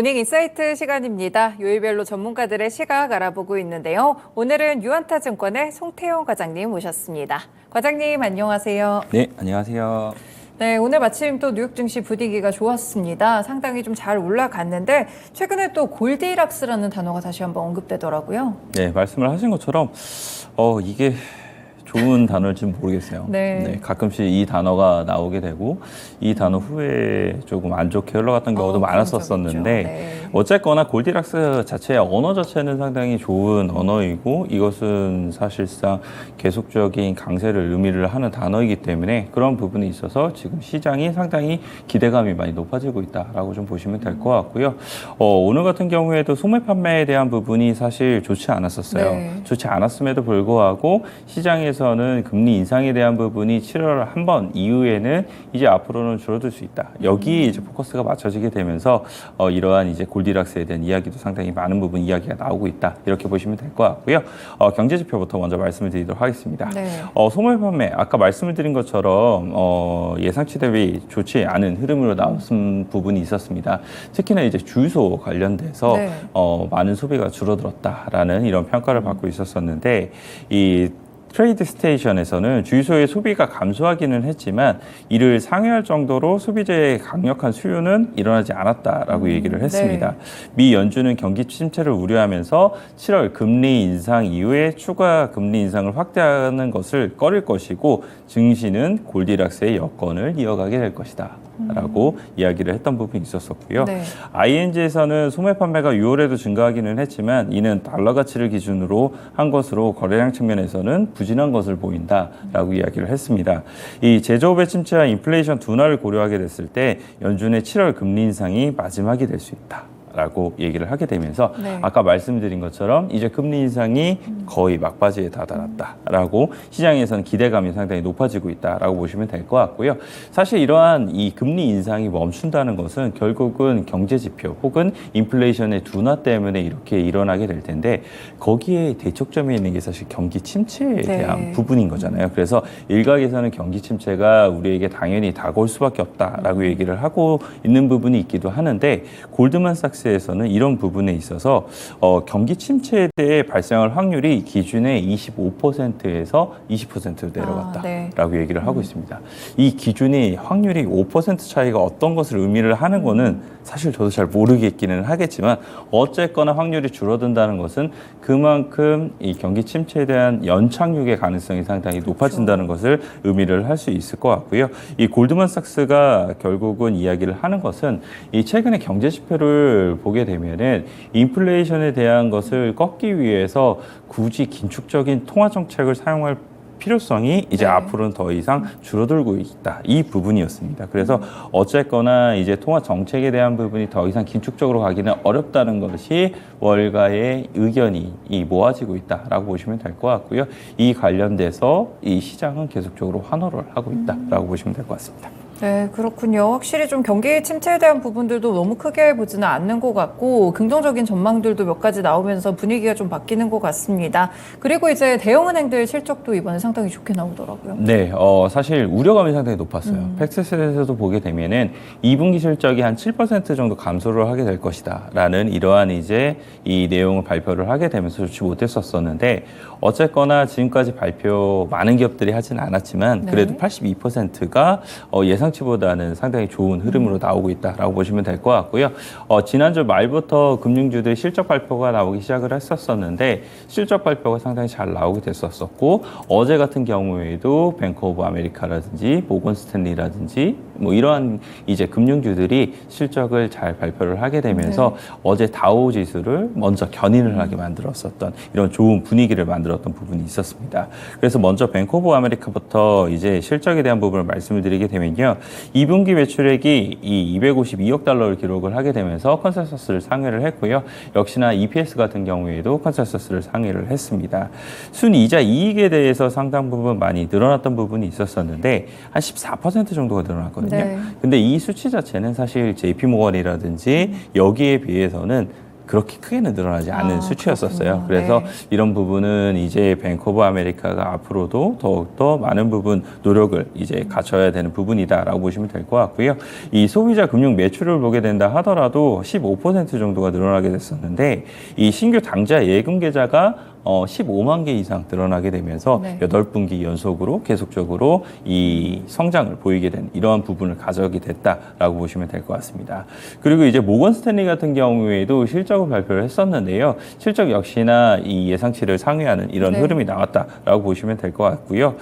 모닝인사이트 시간입니다. 요일별로 전문가들의 시각 알아보고 있는데요. 오늘은 유안타증권의 송태영 과장님 모셨습니다. 과장님 안녕하세요. 네, 안녕하세요. 네, 오늘 마침 또 뉴욕 증시 분위기가 좋았습니다. 상당히 좀 잘 올라갔는데 최근에 또 골디락스라는 단어가 다시 한번 언급되더라고요. 네, 말씀을 하신 것처럼 이게 좋은 단어일지 모르겠어요. 네. 가끔씩 이 단어가 나오게 되고 이 단어 후에 조금 안 좋게 흘러갔던 경우도 많았었는데 네. 어쨌거나 골디락스 자체의 언어 자체는 상당히 좋은 언어이고 이것은 사실상 계속적인 강세를 의미를 하는 단어이기 때문에 그런 부분에 있어서 지금 시장이 상당히 기대감이 많이 높아지고 있다라고 좀 보시면 될 것 같고요. 오늘 같은 경우에도 소매 판매에 대한 부분이 사실 좋지 않았었어요. 네. 좋지 않았음에도 불구하고 시장에서는 금리 인상에 대한 부분이 7월 한 번 이후에는 이제 앞으로는 줄어들 수 있다. 여기에 이제 포커스가 맞춰지게 되면서 이러한 이제 골디락스에 대한 이야기도 상당히 많은 부분 이야기가 나오고 있다. 이렇게 보시면 될 것 같고요. 경제 지표부터 먼저 말씀을 드리도록 하겠습니다. 네. 소매 판매 아까 말씀을 드린 것처럼 예상치 대비 좋지 않은 흐름으로 나온 부분이 있었습니다. 특히나 이제 주유소 관련돼서 네. 많은 소비가 줄어들었다라는 이런 평가를 받고 있었었는데 이 트레이드 스테이션에서는 주유소의 소비가 감소하기는 했지만 이를 상회할 정도로 소비재의 강력한 수요는 일어나지 않았다라고 얘기를 했습니다. 네. 미 연준은 경기 침체를 우려하면서 7월 금리 인상 이후에 추가 금리 인상을 확대하는 것을 꺼릴 것이고 증시는 골디락스의 여건을 이어가게 될 것이다. 라고 이야기를 했던 부분이 있었었고요. 네. ING에서는 소매 판매가 6월에도 증가하기는 했지만 이는 달러 가치를 기준으로 한 것으로 거래량 측면에서는 부진한 것을 보인다라고 이야기를 했습니다. 이 제조업의 침체와 인플레이션 둔화를 고려하게 됐을 때 연준의 7월 금리 인상이 마지막이 될 수 있다. 라고 얘기를 하게 되면서 네. 아까 말씀드린 것처럼 이제 금리 인상이 거의 막바지에 다다랐다라고 시장에서는 기대감이 상당히 높아지고 있다라고 보시면 될 것 같고요. 사실 이러한 이 금리 인상이 멈춘다는 것은 결국은 경제 지표 혹은 인플레이션의 둔화 때문에 이렇게 일어나게 될 텐데 거기에 대척점에 있는 게 사실 경기 침체에 대한 부분인 거잖아요. 그래서 일각에서는 경기 침체가 우리에게 당연히 다가올 수밖에 없다라고 얘기를 하고 있는 부분이 있기도 하는데 골드만삭스 에서는 이런 부분에 있어서 경기 침체에 대해 발생할 확률이 기준의 25%에서 20%로 내려갔다라고 얘기를 하고 있습니다. 이 기준이 확률이 5% 차이가 어떤 것을 의미를 하는 거는 사실 저도 잘 모르겠기는 하겠지만 어쨌거나 확률이 줄어든다는 것은 그만큼 이 경기 침체에 대한 연착륙의 가능성이 상당히 높아진다는 것을 의미를 할 수 있을 것 같고요. 이 골드만삭스가 결국은 이야기를 하는 것은 이 최근의 경제 지표를 보게 되면은 인플레이션에 대한 것을 꺾기 위해서 굳이 긴축적인 통화 정책을 사용할 필요성이 이제 앞으로는 더 이상 줄어들고 있다. 이 부분이었습니다. 그래서 어쨌거나 이제 통화 정책에 대한 부분이 더 이상 긴축적으로 가기는 어렵다는 것이 월가의 의견이 모아지고 있다라고 보시면 될 것 같고요. 이 관련돼서 이 시장은 계속적으로 환호를 하고 있다라고 보시면 될 것 같습니다. 네, 그렇군요. 확실히 좀 경기 침체에 대한 부분들도 너무 크게 보지는 않는 것 같고 긍정적인 전망들도 몇 가지 나오면서 분위기가 좀 바뀌는 것 같습니다. 그리고 이제 대형은행들 실적도 이번에 상당히 좋게 나오더라고요. 네, 사실 우려감이 상당히 높았어요. 팩트셋에서도 보게 되면은 2분기 실적이 한 7% 정도 감소를 하게 될 것이다라는 이러한 이제 이 내용을 발표를 하게 되면서 좋지 못했었는데 어쨌거나 지금까지 발표 많은 기업들이 하진 않았지만 그래도 82%가 예상치보다는 상당히 좋은 흐름으로 나오고 있다라고 보시면 될 것 같고요. 지난주 말부터 금융주들의 실적 발표가 나오기 시작을 했었는데 실적 발표가 상당히 잘 나오게 됐었고 어제 같은 경우에도 뱅크 오브 아메리카라든지 모건 스탠리라든지 뭐 이러한 이제 금융주들이 실적을 잘 발표를 하게 되면서 어제 다우 지수를 먼저 견인을 하게 만들었었던 이런 좋은 분위기를 만들었던 부분이 있었습니다. 그래서 먼저 뱅크 오브 아메리카부터 이제 실적에 대한 부분을 말씀을 드리게 되면요. 2분기 매출액이 이 252억 달러를 기록을 하게 되면서 컨센서스를 상회를 했고요. 역시나 EPS 같은 경우에도 컨센서스를 상회를 했습니다. 순이자 이익에 대해서 상당 부분 많이 늘어났던 부분이 있었었는데 한 14% 정도가 늘어났거든요. 근데 이 수치 자체는 사실 JP모건이라든지 여기에 비해서는 그렇게 크게는 늘어나지 않는 수치였었어요. 그렇군요. 그래서 네. 이런 부분은 이제 뱅크 오브 아메리카가 앞으로도 더욱더 많은 부분 노력을 이제 갖춰야 되는 부분이다라고 보시면 될 것 같고요. 이 소비자 금융 매출을 보게 된다 하더라도 15% 정도가 늘어나게 됐었는데 이 신규 당좌 예금 계좌가 15만 개 이상 늘어나게 되면서 네. 8분기 연속으로 계속적으로 이 성장을 보이게 된 이러한 부분을 가져오게 됐다라고 보시면 될 것 같습니다. 그리고 이제 모건 스탠리 같은 경우에도 실적을 발표를 했었는데요. 실적 역시나 이 예상치를 상회하는 이런 네. 흐름이 나왔다라고 보시면 될 것 같고요.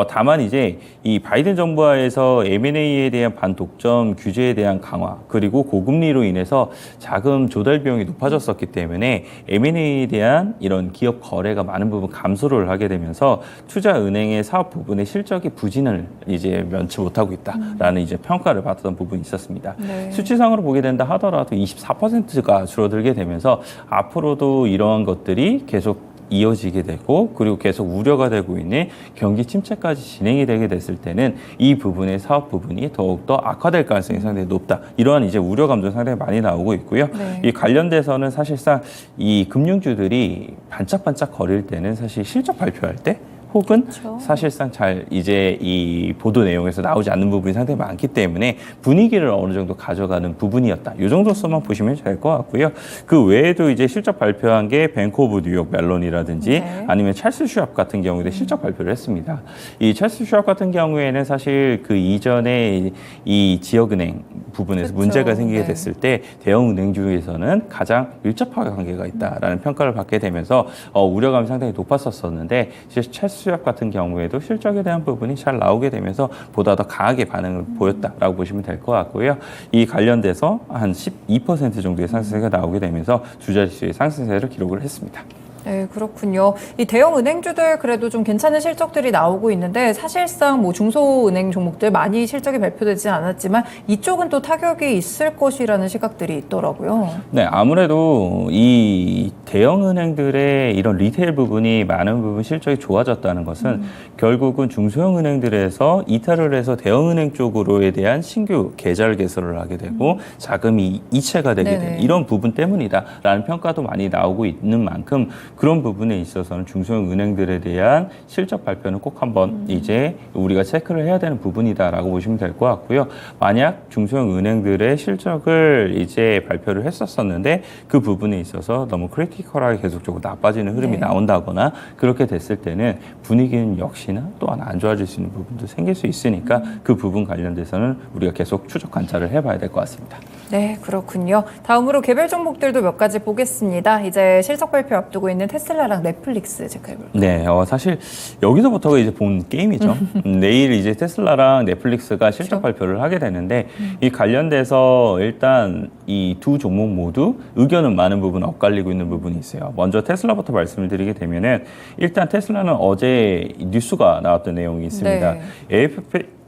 다만 이제 이 바이든 정부하에서 M&A에 대한 반독점 규제에 대한 강화 그리고 고금리로 인해서 자금 조달 비용이 높아졌었기 때문에 M&A에 대한 이런 기업 거래가 많은 부분 감소를 하게 되면서 투자은행의 사업 부분의 실적이 부진을 이제 면치 못하고 있다라는 이제 평가를 받았던 부분이 있었습니다. 네. 수치상으로 보게 된다 하더라도 24%가 줄어들게 되면서 앞으로도 이러한 것들이 계속 이어지게 되고 그리고 계속 우려가 되고 있는 경기 침체까지 진행이 되게 됐을 때는 이 부분의 사업 부분이 더욱더 악화될 가능성이 상당히 높다. 이러한 이제 우려감도 상당히 많이 나오고 있고요. 네. 이 관련돼서는 사실상 이 금융주들이 반짝반짝 거릴 때는 사실 실적 발표할 때 혹은 그렇죠. 사실상 잘 이제 이 보도 내용에서 나오지 않는 부분이 상당히 많기 때문에 분위기를 어느 정도 가져가는 부분이었다. 이 정도서만 보시면 될 것 같고요. 그 외에도 이제 실적 발표한 게 뱅크 오브 뉴욕 멜론이라든지 네. 아니면 찰스 슈왑 같은 경우에도 실적 발표를 했습니다. 이 찰스 슈왑 같은 경우에는 사실 그 이전에 이 지역은행 부분에서 그렇죠. 문제가 생기게 네. 됐을 때 대형은행 중에서는 가장 밀접하게 관계가 있다라는 평가를 받게 되면서 우려감이 상당히 높았었는데 찰스 슈왑 같은 경우에도 실적에 대한 부분이 잘 나오게 되면서 보다 더 강하게 반응을 보였다라고 보시면 될 것 같고요. 이 관련돼서 한 12% 정도의 상승세가 나오게 되면서 두 자릿수의 상승세를 기록을 했습니다. 네, 그렇군요. 이 대형 은행주들 그래도 좀 괜찮은 실적들이 나오고 있는데 사실상 뭐 중소은행 종목들 많이 실적이 발표되지 않았지만 이쪽은 또 타격이 있을 것이라는 시각들이 있더라고요. 네, 아무래도 이 대형 은행들의 이런 리테일 부분이 많은 부분 실적이 좋아졌다는 것은 결국은 중소형 은행들에서 이탈을 해서 대형 은행 쪽으로에 대한 신규 계좌를 개설을 하게 되고 자금이 이체가 되게 네네. 되는 이런 부분 때문이다라는 평가도 많이 나오고 있는 만큼 그런 부분에 있어서는 중소형 은행들에 대한 실적 발표는 꼭 한번 이제 우리가 체크를 해야 되는 부분이다라고 보시면 될 것 같고요. 만약 중소형 은행들의 실적을 이제 발표를 했었었는데 그 부분에 있어서 너무 크리티컬하게 계속적으로 나빠지는 흐름이 네. 나온다거나 그렇게 됐을 때는 분위기는 역시나 또한 안 좋아질 수 있는 부분도 생길 수 있으니까 그 부분 관련돼서는 우리가 계속 추적 관찰을 해봐야 될 것 같습니다. 네, 그렇군요. 다음으로 개별 종목들도 몇 가지 보겠습니다. 이제 실적 발표 앞두고 있는 테슬라랑 넷플릭스 체크해볼게요. 네, 사실 여기서부터가 이제 본 게임이죠. 내일 이제 테슬라랑 넷플릭스가 실적 그렇죠. 발표를 하게 되는데 이 관련돼서 일단 이 두 종목 모두 의견은 많은 부분 엇갈리고 있는 부분이 있어요. 먼저 테슬라부터 말씀을 드리게 되면은 일단 테슬라는 어제 뉴스가 나왔던 내용이 있습니다. 네.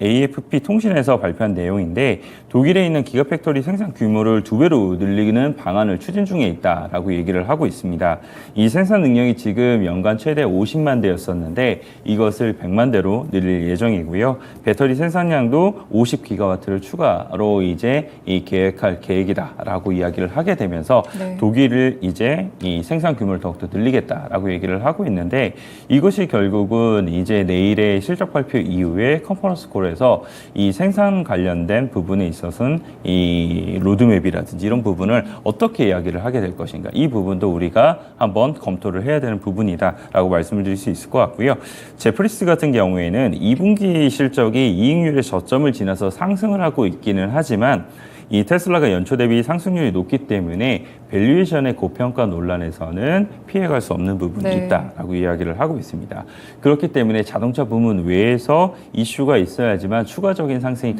AFP 통신에서 발표한 내용인데 독일에 있는 기가팩토리 생산 규모를 2배로 늘리는 방안을 추진 중에 있다라고 얘기를 하고 있습니다. 이 생산 능력이 지금 연간 최대 50만 대였었는데 이것을 100만 대로 늘릴 예정이고요. 배터리 생산량도 50기가와트를 추가로 이제 이 계획할 계획이다라고 이야기를 하게 되면서 네. 독일을 이제 이 생산 규모를 더욱더 늘리겠다라고 얘기를 하고 있는데 이것이 결국은 이제 내일의 실적 발표 이후에 컨퍼런스 콜에서 이 생산 관련된 부분에 있어서는 이 로드맵이라든지 이런 부분을 어떻게 이야기를 하게 될 것인가 이 부분도 우리가 한번 검토를 해야 되는 부분이다라고 말씀을 드릴 수 있을 것 같고요. 제프리스 같은 경우에는 2분기 실적이 이익률의 저점을 지나서 상승을 하고 있기는 하지만 이 테슬라가 연초 대비 상승률이 높기 때문에 밸류에이션의 고평가 논란에서는 피해갈 수 없는 부분이 네. 있다라고 이야기를 하고 있습니다. 그렇기 때문에 자동차 부문 외에서 이슈가 있어야지만 추가적인 상승이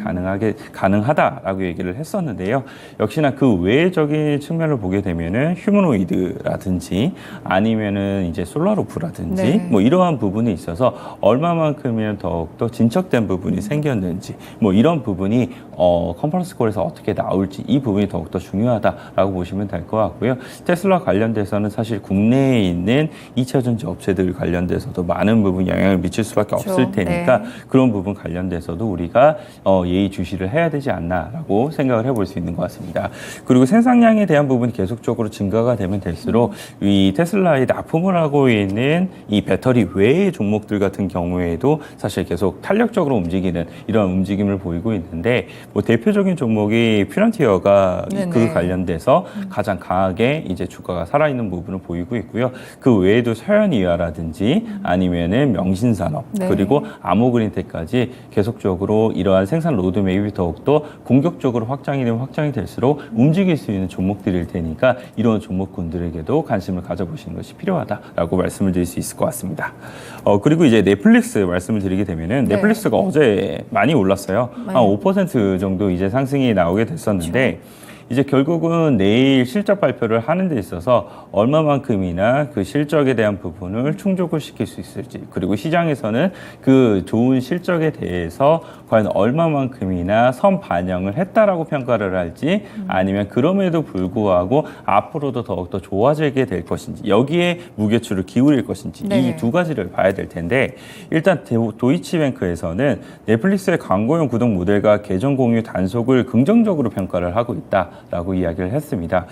가능하다라고 얘기를 했었는데요. 역시나 그 외적인 측면을 보게 되면은 휴머노이드라든지 아니면은 이제 솔라루프라든지 네. 뭐 이러한 부분에 있어서 얼마만큼이면 더욱더 진척된 부분이 생겼는지 뭐 이런 부분이 컨퍼런스 콜에서 어떻게 나올지 이 부분이 더욱더 중요하다라고 보시면 될 것 같고요. 테슬라 관련돼서는 사실 국내에 있는 2차 전지 업체들 관련돼서도 많은 부분 영향을 미칠 수밖에 그렇죠. 없을 테니까 네. 그런 부분 관련돼서도 우리가 예의주시를 해야 되지 않나라고 생각을 해볼 수 있는 것 같습니다. 그리고 생산량에 대한 부분이 계속적으로 증가가 되면 될수록 이 테슬라에 납품을 하고 있는 이 배터리 외의 종목들 같은 경우에도 사실 계속 탄력적으로 움직이는 이런 움직임을 보이고 있는데 뭐 대표적인 종목이 퓨런티어가 네네. 그 관련돼서 가장 강하게 이제 주가가 살아있는 부분을 보이고 있고요. 그 외에도 서현이와라든지 아니면은 명신산업 네. 그리고 아모그린텍까지 계속적으로 이러한 생산 로드맵이 더욱더 공격적으로 확장이 될수록 움직일 수 있는 종목들일 테니까 이런 종목군들에게도 관심을 가져보시는 것이 필요하다라고 말씀을 드릴 수 있을 것 같습니다. 그리고 이제 넷플릭스 말씀을 드리게 되면은 네. 넷플릭스가 어제 많이 올랐어요. 한 5% 정도 이제 상승이 나오게 됐었는데 이제 결국은 내일 실적 발표를 하는 데 있어서 얼마만큼이나 그 실적에 대한 부분을 충족을 시킬 수 있을지 그리고 시장에서는 그 좋은 실적에 대해서 과연 얼마만큼이나 선반영을 했다라고 평가를 할지 아니면 그럼에도 불구하고 앞으로도 더욱더 좋아지게 될 것인지 여기에 무게추를 기울일 것인지 네. 이 두 가지를 봐야 될 텐데 일단 도이치뱅크에서는 넷플릭스의 광고용 구독 모델과 계정 공유 단속을 긍정적으로 평가를 하고 있다라고 이야기를 했습니다.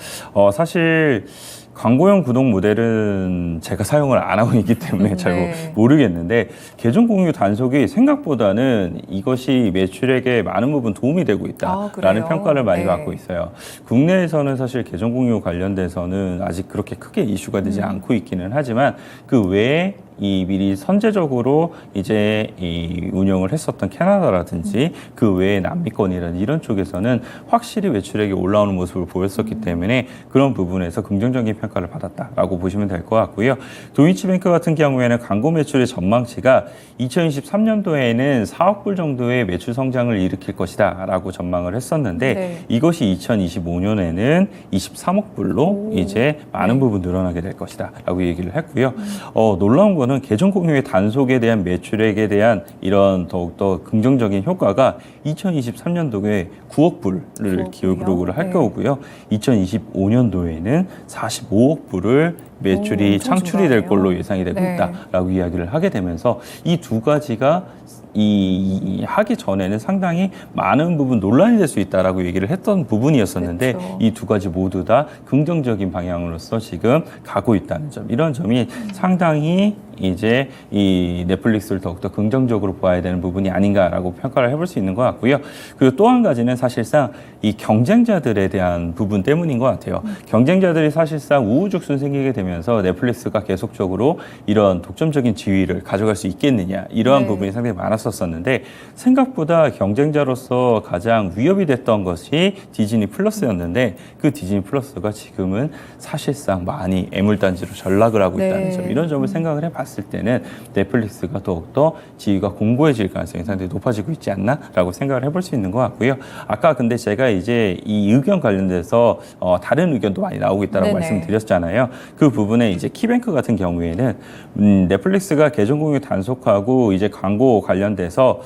사실 광고용 구독 모델은 제가 사용을 안 하고 있기 때문에 잘 네. 모르겠는데 계정 공유 단속이 생각보다는 이것이 매출액에 많은 부분 도움이 되고 있다라는 그래요? 평가를 많이 네. 받고 있어요. 국내에서는 사실 계정 공유 관련돼서는 아직 그렇게 크게 이슈가 되지 않고 있기는 하지만 그 외에 이 미리 선제적으로 이제 이 운영을 했었던 캐나다라든지 그 외에 남미권이라든지 이런 쪽에서는 확실히 매출액이 올라오는 모습을 보였었기 때문에 그런 부분에서 긍정적인 평가를 받았다라고 보시면 될 것 같고요. 도이치뱅크 같은 경우에는 광고 매출의 전망치가 2023년도에는 4억 불 정도의 매출 성장을 일으킬 것이다라고 전망을 했었는데 네. 이것이 2025년에는 23억 불로 이제 많은 부분 늘어나게 될 것이다라고 얘기를 했고요. 놀라운 거는 계정 공유의 단속에 대한 매출액에 대한 이런 더욱더 긍정적인 효과가 2023년도에 9억 불을 기록을 할 네. 거고요. 2025년도에는 45억 불을 매출이 엄청 창출이 될 증가하네요. 걸로 예상이 되고 네. 있다라고 이야기를 하게 되면서 이 두 가지가 하기 전에는 상당히 많은 부분 논란이 될 수 있다라고 얘기를 했던 부분이었었는데 그렇죠. 이 두 가지 모두 다 긍정적인 방향으로서 지금 가고 있다는 점 이런 점이 상당히 이제 이 넷플릭스를 더욱더 긍정적으로 봐야 되는 부분이 아닌가라고 평가를 해볼 수 있는 것 같고요. 그리고 또 한 가지는 사실상 이 경쟁자들에 대한 부분 때문인 것 같아요. 경쟁자들이 사실상 우후죽순 생기게 되면서 넷플릭스가 계속적으로 이런 독점적인 지위를 가져갈 수 있겠느냐 이러한 네. 부분이 상당히 많았었는데 생각보다 경쟁자로서 가장 위협이 됐던 것이 디즈니 플러스였는데 그 디즈니 플러스가 지금은 사실상 많이 애물단지로 전락을 하고 있다는 네. 점 이런 점을 생각을 해봤을 때는 넷플릭스가 더욱더 지위가 공고해질 가능성이 상당히 높아지고 있지 않나라고 생각을 해볼 수 있는 것 같고요. 아까 근데 제가 이제 이 의견 관련돼서 다른 의견도 많이 나오고 있다고 네네. 말씀드렸잖아요. 그 부분에 이제 키뱅크 같은 경우에는 넷플릭스가 계정 공유 단속하고 이제 광고 관련돼서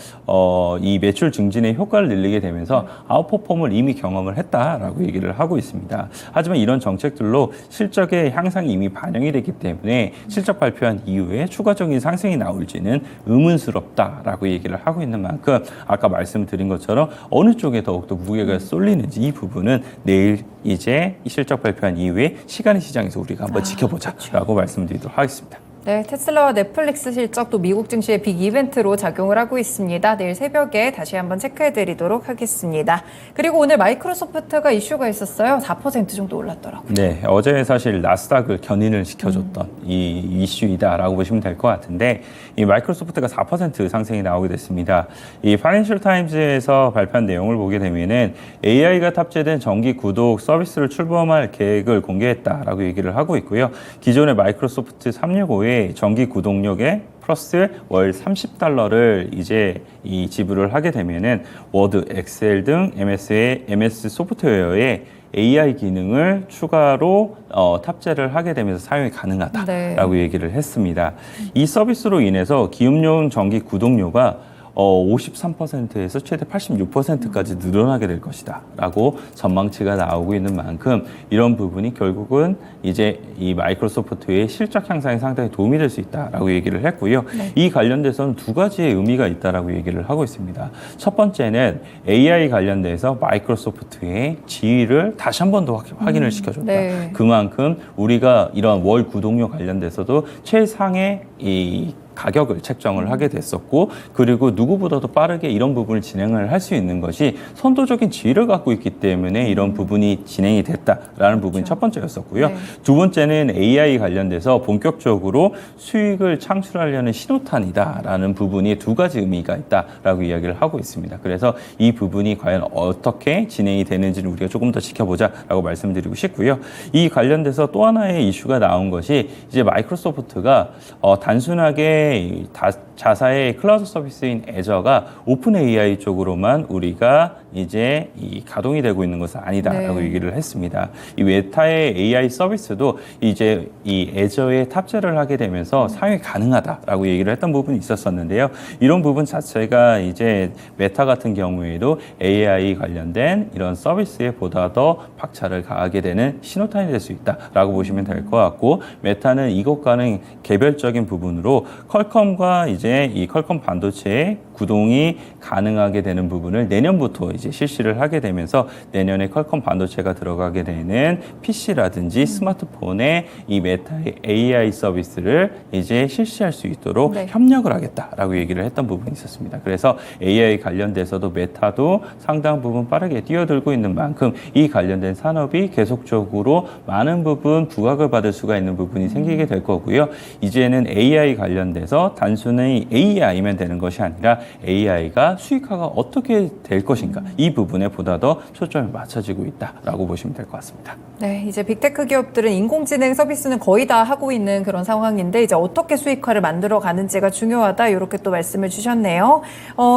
이 매출 증진의 효과를 늘리게 되면서 아웃퍼폼을 이미 경험을 했다라고 얘기를 하고 있습니다. 하지만 이런 정책들로 실적의 향상이 이미 반영이 됐기 때문에 실적 발표한 이후에 추가적인 상승이 나올지는 의문스럽다라고 얘기를 하고 있는 만큼 아까 말씀드린 것처럼 어느 쪽에 더욱더 무게가 쏠리는지 이 부분은 내일 이제 이 실적 발표한 이후에 시간의 시장에서 우리가 한번 지켜보자라고 말씀드리도록 하겠습니다. 네, 테슬라와 넷플릭스 실적도 미국 증시의 빅 이벤트로 작용을 하고 있습니다. 내일 새벽에 다시 한번 체크해드리도록 하겠습니다. 그리고 오늘 마이크로소프트가 이슈가 있었어요. 4% 정도 올랐더라고요. 네, 어제 사실 나스닥을 견인을 시켜줬던 이 이슈이다라고 보시면 될 것 같은데 이 마이크로소프트가 4% 상승이 나오게 됐습니다. 이 파이낸셜 타임즈에서 발표한 내용을 보게 되면은 AI가 탑재된 정기 구독 서비스를 출범할 계획을 공개했다라고 얘기를 하고 있고요. 기존의 마이크로소프트 365의 정기 구독료에 플러스 월 $30를 이제 이 지불을 하게 되면은 워드, 엑셀 등 MS 소프트웨어에 AI 기능을 추가로 탑재를 하게 되면서 사용이 가능하다라고 얘기를 했습니다. 이 서비스로 인해서 기업용 정기 구독료가 53%에서 최대 86%까지 늘어나게 될 것이다 라고 전망치가 나오고 있는 만큼 이런 부분이 결국은 이제 이 마이크로소프트의 실적 향상에 상당히 도움이 될 수 있다라고 얘기를 했고요. 네. 이 관련돼서는 두 가지의 의미가 있다라고 얘기를 하고 있습니다. 첫 번째는 AI 관련돼서 마이크로소프트의 지위를 다시 한 번 더 확인을 시켜줬다. 네. 그만큼 우리가 이런 월 구독료 관련돼서도 최상의 이 가격을 책정을 하게 됐었고 그리고 누구보다도 빠르게 이런 부분을 진행을 할 수 있는 것이 선도적인 지위를 갖고 있기 때문에 이런 부분이 진행이 됐다라는 부분이 첫 번째였었고요. 네. 두 번째는 AI 관련돼서 본격적으로 수익을 창출하려는 신호탄이다라는 부분이 두 가지 의미가 있다라고 이야기를 하고 있습니다. 그래서 이 부분이 과연 어떻게 진행이 되는지를 우리가 조금 더 지켜보자라고 말씀드리고 싶고요. 이 관련돼서 또 하나의 이슈가 나온 것이 이제 마이크로소프트가 단순하게 자사의 클라우드 서비스인 애저가 오픈 AI 쪽으로만 우리가 이제 이 가동이 되고 있는 것은 아니다라고 네. 얘기를 했습니다. 이 메타의 AI 서비스도 이제 이 애저에 탑재를 하게 되면서 사용이 가능하다라고 얘기를 했던 부분이 있었었는데요. 이런 부분 자체가 이제 메타 같은 경우에도 AI 관련된 이런 서비스에 보다 더 박차를 가하게 되는 신호탄이 될 수 있다라고 보시면 될 것 같고 메타는 이것과는 개별적인 부분으로 퀄컴과 이제 이 퀄컴 반도체의 구동이 가능하게 되는 부분을 내년부터 이제 실시를 하게 되면서 내년에 퀄컴 반도체가 들어가게 되는 PC라든지 스마트폰에 이 메타의 AI 서비스를 이제 실시할 수 있도록 네. 협력을 하겠다라고 얘기를 했던 부분이 있었습니다. 그래서 AI 관련돼서도 메타도 상당 부분 빠르게 뛰어들고 있는 만큼 이 관련된 산업이 계속적으로 많은 부분 부각을 받을 수가 있는 부분이 생기게 될 거고요. 이제는 AI 관련돼서 단순히 AI면 되는 것이 아니라 AI가 수익화가 어떻게 될 것인가 이 부분에 보다 더 초점이 맞춰지고 있다라고 보시면 될 것 같습니다. 네, 이제 빅테크 기업들은 인공지능 서비스는 거의 다 하고 있는 그런 상황인데 이제 어떻게 수익화를 만들어 가는지가 중요하다 이렇게 또 말씀을 주셨네요.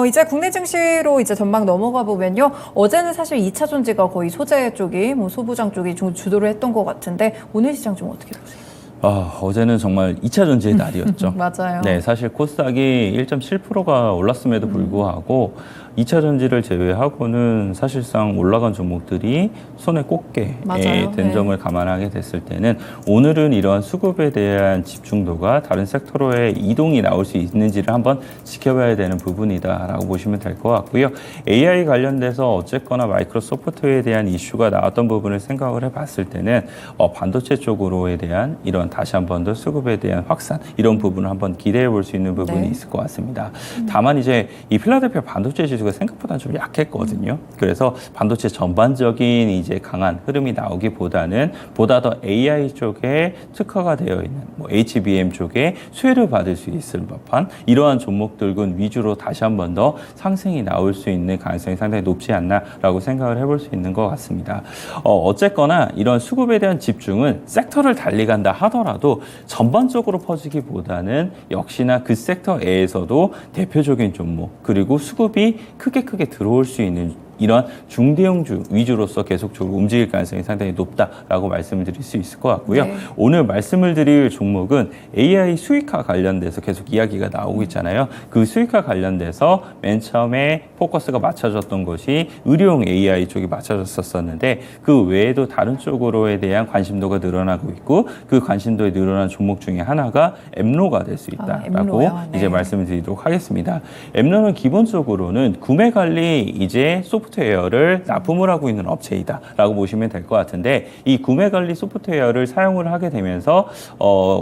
이제 국내 증시로 이제 전망 넘어가 보면요. 어제는 사실 2차 전지가 거의 소재 쪽이 소부장 쪽이 주도를 했던 것 같은데 오늘 시장 좀 어떻게 보세요? 어제는 정말 2차 전지의 날이었죠. 맞아요. 네, 사실 코스닥이 1.7%가 올랐음에도 불구하고 2차 전지를 제외하고는 사실상 올라간 종목들이 손에 꼽게 맞아요. 된 네. 점을 감안하게 됐을 때는 오늘은 이러한 수급에 대한 집중도가 다른 섹터로의 이동이 나올 수 있는지를 한번 지켜봐야 되는 부분이다라고 보시면 될 것 같고요. AI 관련돼서 어쨌거나 마이크로소프트에 대한 이슈가 나왔던 부분을 생각을 해봤을 때는 반도체 쪽으로에 대한 이런 다시 한 번 더 수급에 대한 확산 이런 부분을 한번 기대해 볼 수 있는 부분이 네. 있을 것 같습니다. 다만 이제 이 필라델피아 반도체 지수가 생각보다 좀 약했거든요. 그래서 반도체 전반적인 이제 강한 흐름이 나오기보다는 보다 더 AI 쪽에 특화가 되어 있는 HBM 쪽에 수혜를 받을 수 있을 법한 이러한 종목들군 위주로 다시 한 번 더 상승이 나올 수 있는 가능성이 상당히 높지 않나라고 생각을 해볼 수 있는 것 같습니다. 어쨌거나 이런 수급에 대한 집중은 섹터를 달리 간다 하더라도 전반적으로 퍼지기보다는 역시나 그 섹터 내에서도 대표적인 종목 그리고 수급이 크게 들어올 수 있는 이런 중대형주 위주로서 계속적으로 움직일 가능성이 상당히 높다라고 말씀을 드릴 수 있을 것 같고요. 네. 오늘 말씀을 드릴 종목은 AI 수익화 관련돼서 계속 이야기가 나오고 있잖아요. 그 수익화 관련돼서 맨 처음에 포커스가 맞춰졌던 것이 의료용 AI 쪽이 맞춰졌었는데 그 외에도 다른 쪽으로에 대한 관심도가 늘어나고 있고 그 관심도에 늘어난 종목 중에 하나가 엠로가 될 수 있다라고 엠로요? 네. 이제 말씀을 드리도록 하겠습니다. 엠로는 기본적으로는 구매 관리 이제 소프트웨어를 납품을 하고 있는 업체이다라고 보시면 될 것 같은데 이 구매 관리 소프트웨어를 사용을 하게 되면서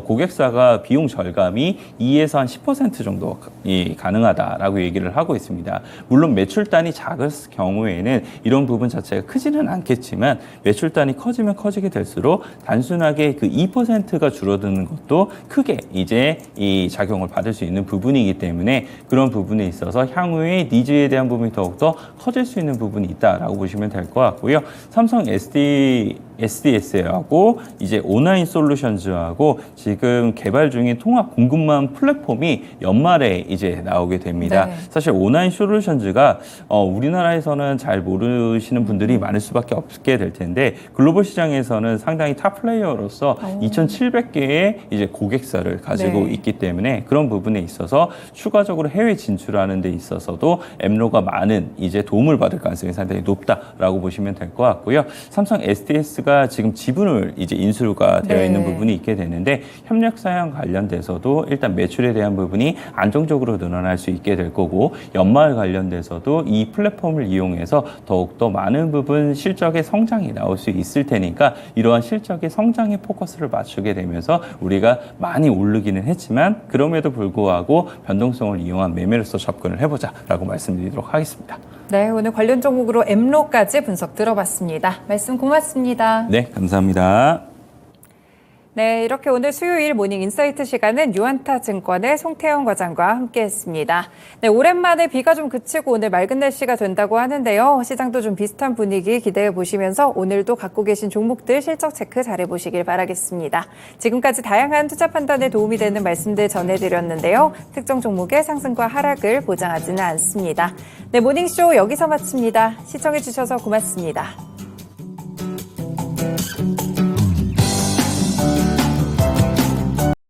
고객사가 비용 절감이 2에서 한 10% 정도 가능하다라고 얘기를 하고 있습니다. 물론 매출단이 작을 경우에는 이런 부분 자체가 크지는 않겠지만 매출단이 커지면 커지게 될수록 단순하게 그 2%가 줄어드는 것도 크게 이제 이 작용을 받을 수 있는 부분이기 때문에 그런 부분에 있어서 향후에 니즈에 대한 부분이 더욱더 커질 수 있는 부분이 있다라고 보시면 될 것 같고요. 삼성 SD SDS하고 이제 O9 솔루션즈하고 지금 개발 중인 통합 공급망 플랫폼이 연말에 이제 나오게 됩니다. 네. 사실 O9 솔루션즈가 우리나라에서는 잘 모르시는 분들이 많을 수밖에 없게 될 텐데 글로벌 시장에서는 상당히 탑 플레이어로서 2,700개의 이제 고객사를 가지고 네. 있기 때문에 그런 부분에 있어서 추가적으로 해외 진출하는 데 있어서도 엠로가 많은 이제 도움을 받을 가능성이 상당히 높다라고 보시면 될 것 같고요. 삼성 SDS가 지금 지분을 이제 인수가 되어 네. 있는 부분이 있게 되는데 협력 사양 관련돼서도 일단 매출에 대한 부분이 안정적으로 늘어날 수 있게 될 거고 연말 관련돼서도 이 플랫폼을 이용해서 더욱더 많은 부분 실적의 성장이 나올 수 있을 테니까 이러한 실적의 성장에 포커스를 맞추게 되면서 우리가 많이 오르기는 했지만 그럼에도 불구하고 변동성을 이용한 매매로서 접근을 해보자라고 말씀드리도록 하겠습니다. 네, 오늘 관련 종목으로 엠로까지 분석 들어봤습니다. 말씀 고맙습니다. 네, 감사합니다. 네, 이렇게 오늘 수요일 모닝 인사이트 시간은 유안타증권의 송태영 과장과 함께했습니다. 네, 오랜만에 비가 좀 그치고 오늘 맑은 날씨가 된다고 하는데요. 시장도 좀 비슷한 분위기 기대해 보시면서 오늘도 갖고 계신 종목들 실적 체크 잘해 보시길 바라겠습니다. 지금까지 다양한 투자 판단에 도움이 되는 말씀들 전해드렸는데요. 특정 종목의 상승과 하락을 보장하지는 않습니다. 네, 모닝쇼 여기서 마칩니다. 시청해 주셔서 고맙습니다.